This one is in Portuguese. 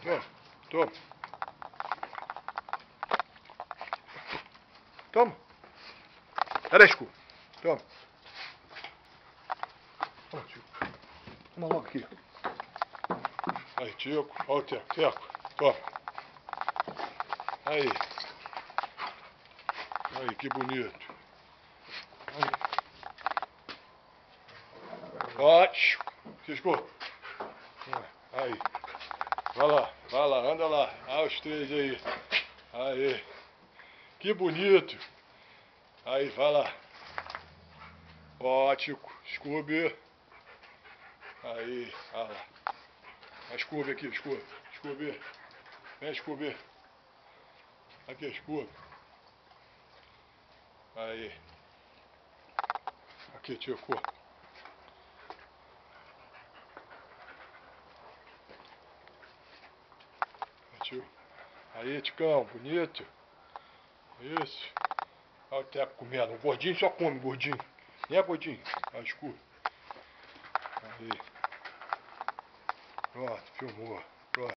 Toma, toma. Toma. Aresco. Toma. Toma, tio. Toma logo aqui. Aí, Tico. Olha o Teco. Teco. Toma. Aí. Aí, que bonito. Aí. Ó, ciscou. Aí. Vai lá, anda lá. Ah, os três aí. Aí. Que bonito. Aí, vai lá. Ó, Tico. Scooby. Aí, vai lá. A Scooby aqui, Scooby. Scooby. Vem, Scooby. Aqui, Scooby. Aí. Aqui, Tico. Aí, Ticão, bonito. Isso. Olha o Teco comendo. O gordinho só come, gordinho. Né, gordinho? Olha, escuro. Aí. Pronto, filmou.